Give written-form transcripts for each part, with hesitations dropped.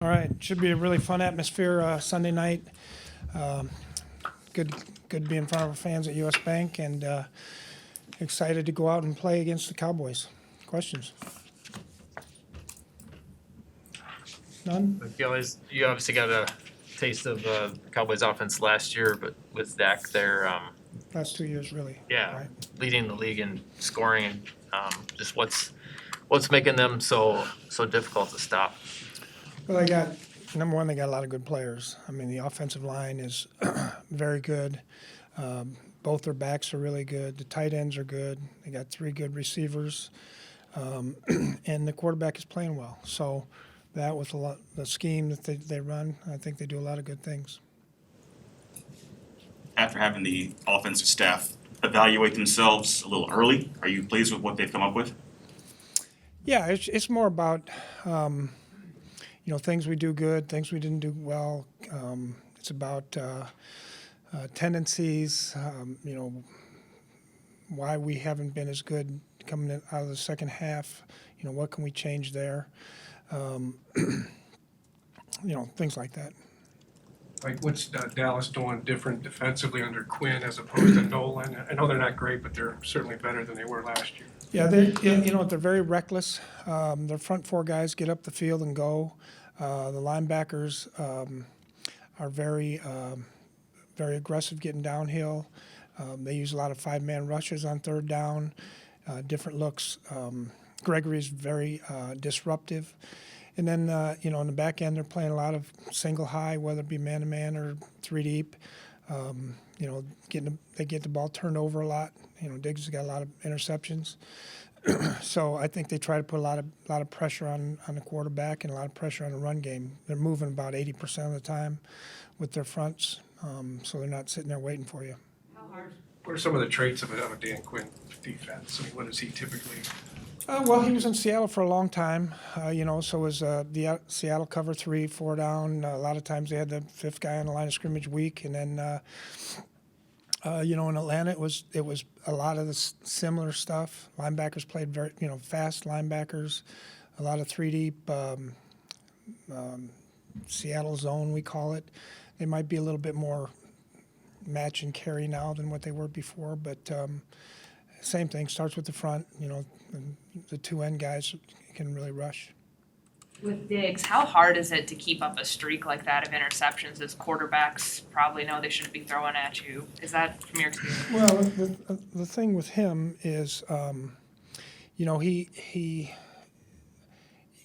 All right, should be a really fun atmosphere Sunday night. Um, good, good to be in front of our fans at US Bank, and excited to go out and play against the Cowboys. Questions? None? You obviously got a taste of the Cowboys offense last year, but with Dak there, Last 2 years, really. yeah, Right. leading the league in scoring, and just what's making them so difficult to stop. Well, they got number one. They got a lot of good players. I mean, the offensive line is very good. Both their backs are really good. The tight ends are good. They got 3 good receivers, and the quarterback is playing well. So that with the scheme that they run, I think they do a lot of good things. After having the offensive staff evaluate themselves a little early, are you pleased with what they've come up with? Yeah, it's more about things we do good, things we didn't do well. It's about tendencies. Why we haven't been as good coming out of the second half. What can we change there? Things like that. Like, what's Dallas doing different defensively under Quinn as opposed to Nolan? I know they're not great, but they're certainly better than they were last year. Yeah, they're very reckless. Their front 4 guys get up the field and go. The linebackers are very aggressive getting downhill. They use a lot of 5-man rushes on third down, different looks. Gregory's very disruptive. And then, in the back end, they're playing a lot of single high, whether it be man-to-man or 3 deep. They get the ball turned over a lot. Diggs has got a lot of interceptions. So I think they try to put a lot of pressure on the quarterback and a lot of pressure on the run game. They're moving about 80% of the time with their fronts, so they're not sitting there waiting for you. What are some of the traits of a Dan Quinn defense? I mean, what is he typically? Well, he was in Seattle for a long time, so was the Seattle cover 3, 4 down. A lot of times they had the 5th guy on the line of scrimmage weak, and then in Atlanta it was a lot of the similar stuff. Linebackers played very fast linebackers, a lot of 3 deep, Seattle zone we call it. They might be a little bit more match and carry now than what they were before, but same thing. Starts with the front. The 2 end guys can really rush. With Diggs, how hard is it to keep up a streak like that of interceptions as quarterbacks probably know they shouldn't be throwing at you? Is that from your experience? Well, the thing with him is, he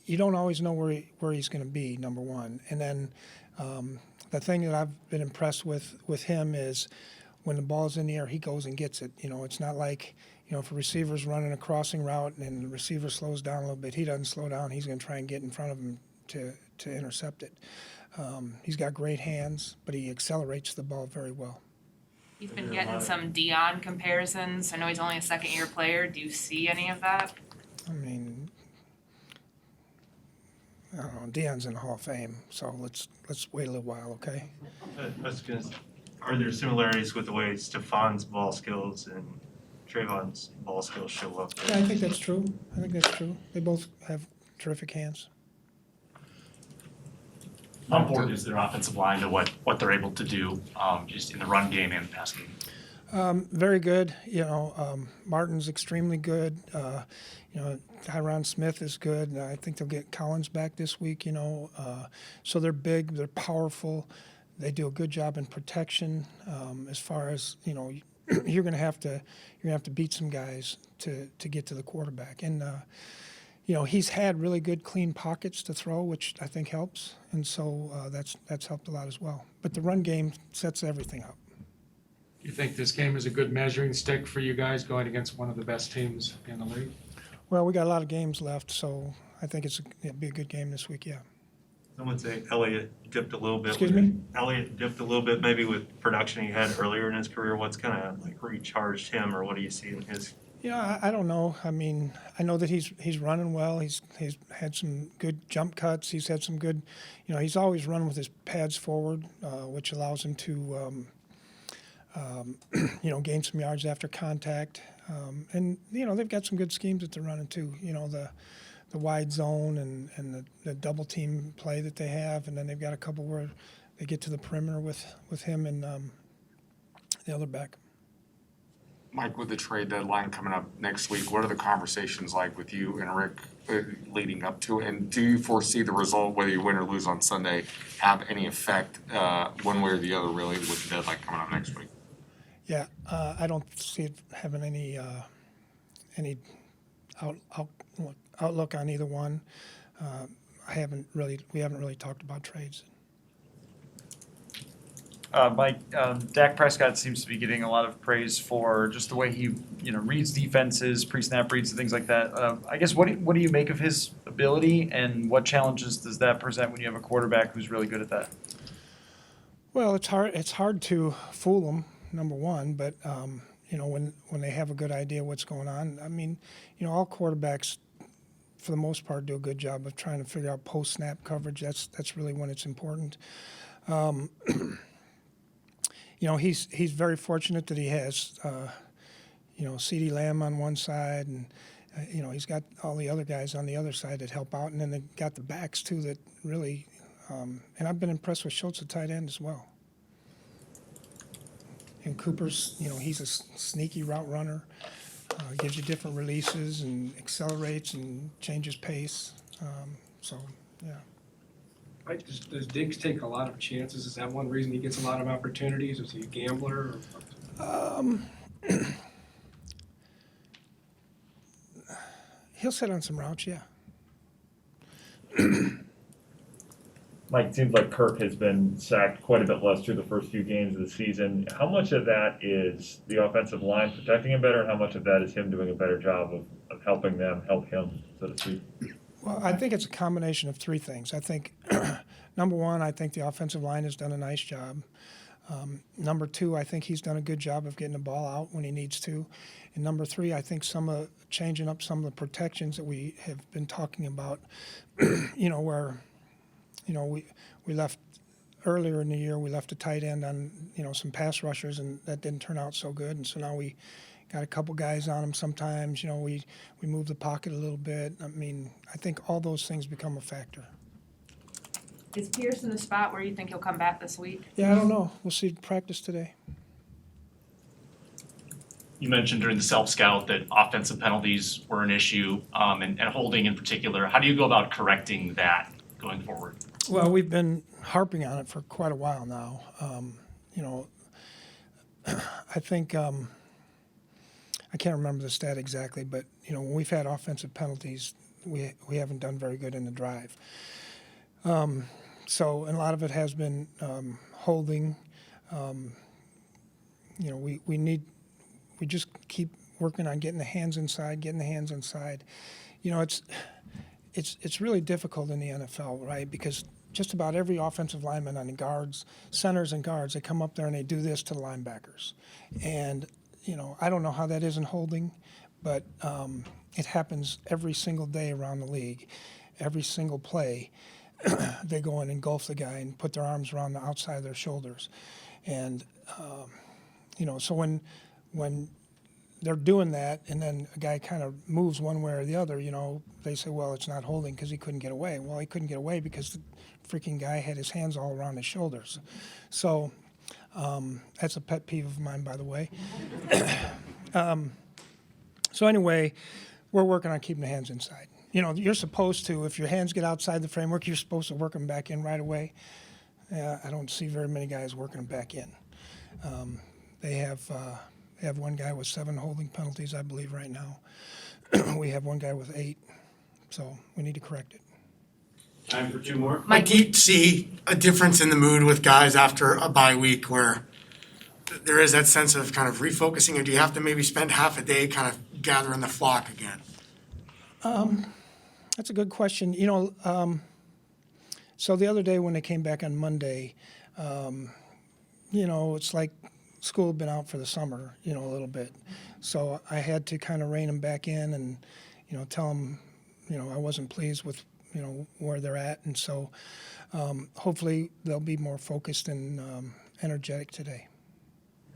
you don't always know where he's going to be, number one. And then the thing that I've been impressed with him is when the ball's in the air, he goes and gets it. It's not like, if a receiver's running a crossing route and the receiver slows down a little bit, he doesn't slow down. He's going to try and get in front of him to intercept it. He's got great hands, but he accelerates the ball very well. He's been getting some Dion comparisons. I know he's only a second-year player. Do you see any of that? I mean, I don't know. Dion's in the Hall of Fame, so let's wait a little while, okay? Are there similarities with the way Stefan's ball skills and Trayvon's ball skills show up? Yeah, I think that's true. They both have terrific hands. How important is their offensive line to what they're able to do just in the run game and pass game? Very good. Martin's extremely good. Tyron Smith is good. And I think they'll get Collins back this week. So they're big. They're powerful. They do a good job in protection. As far as you're going to have to beat some guys to get to the quarterback. And he's had really good clean pockets to throw, which I think helps. And so that's helped a lot as well. But the run game sets everything up. You think this game is a good measuring stick for you guys going against one of the best teams in the league? Well, we got a lot of games left, so I think it'll be a good game this week, yeah. Some would say Elliott dipped a little bit. Excuse me? Elliott dipped a little bit maybe with production he had earlier in his career. What's kind of recharged him, or what do you see in his? I don't know. I mean, I know that he's running well. He's had some good jump cuts. He's had some good, he's always run with his pads forward, which allows him to, gain some yards after contact. And they've got some good schemes that they're running too. The wide zone and the double team play that they have, and then they've got a couple where they get to the perimeter with him and the other back. Mike, with the trade deadline coming up next week, what are the conversations like with you and Rick leading up to it? And do you foresee the result, whether you win or lose on Sunday, have any effect one way or the other, really, with the deadline coming up next week? Yeah, I don't see it having any outlook on either one. We haven't really talked about trades. Mike, Dak Prescott seems to be getting a lot of praise for just the way he, reads defenses, pre-snap reads, and things like that. I guess what do you make of his ability, and what challenges does that present when you have a quarterback who's really good at that? Well, it's hard to fool them, number one, but when they have a good idea what's going on. I mean, all quarterbacks, for the most part, do a good job of trying to figure out post-snap coverage. That's really when it's important. He's very fortunate that he has, CeeDee Lamb on one side, and he's got all the other guys on the other side that help out, and then they got the backs too that really. And I've been impressed with Schultz at tight end as well. And Cooper's, he's a sneaky route runner, gives you different releases and accelerates and changes pace. Yeah. Right, does Diggs take a lot of chances? Is that one reason he gets a lot of opportunities? Is he a gambler? He'll sit on some routes, yeah. Mike, it seems like Kirk has been sacked quite a bit less through the first few games of the season. How much of that is the offensive line protecting him better, and how much of that is him doing a better job of helping them help him, so to speak? Well, I think it's a combination of three things. I think, number one, I think the offensive line has done a nice job. Number two, I think he's done a good job of getting the ball out when he needs to. And number three, I think changing up some of the protections that we have been talking about, where, we left earlier in the year, we left a tight end on, some pass rushers, and that didn't turn out so good. And so now we got a couple guys on them sometimes. We move the pocket a little bit. I mean, I think all those things become a factor. Is Pierce in the spot where you think he'll come back this week? Yeah, I don't know. We'll see practice today. You mentioned during the self-scout that offensive penalties were an issue, and holding in particular. How do you go about correcting that going forward? Well, we've been harping on it for quite a while now. I think I can't remember the stat exactly, but when we've had offensive penalties, we haven't done very good in the drive. So, and a lot of it has been holding. We just keep working on getting the hands inside. It's really difficult in the NFL, right? Because just about every offensive lineman on the guards, centers and guards, they come up there and they do this to the linebackers. And, I don't know how that isn't holding, but it happens every single day around the league. Every single play, they go and engulf the guy and put their arms around the outside of their shoulders. And, so when they're doing that and then a guy kind of moves one way or the other, they say, well, it's not holding because he couldn't get away. Well, he couldn't get away because the freaking guy had his hands all around his shoulders. So that's a pet peeve of mine, by the way. So anyway, we're working on keeping the hands inside. You're supposed to, if your hands get outside the framework, you're supposed to work them back in right away. I don't see very many guys working them back in. They have one guy with 7 holding penalties, I believe, right now. We have one guy with 8, so we need to correct it. Time for 2 more. Mike, do you see a difference in the mood with guys after a bye week where there is that sense of kind of refocusing, or do you have to maybe spend half a day kind of gathering the flock again? That's a good question. So the other day when they came back on Monday, it's like school had been out for the summer, a little bit. So I had to kind of rein them back in and, tell them, I wasn't pleased with, where they're at. And so hopefully they'll be more focused and energetic today.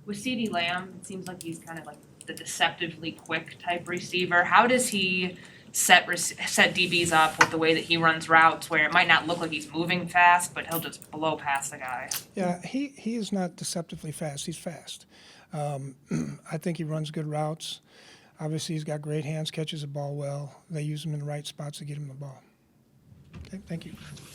with CeeDee Lamb, it seems like he's kind of like the deceptively quick type receiver. How does he set DBs up with the way that he runs routes, where it might not look like he's moving fast, but he'll just blow past the guy. Yeah, he is not deceptively fast. He's fast. I think he runs good routes. Obviously, he's got great hands, catches the ball well. They use him in the right spots to get him the ball. Okay, thank you.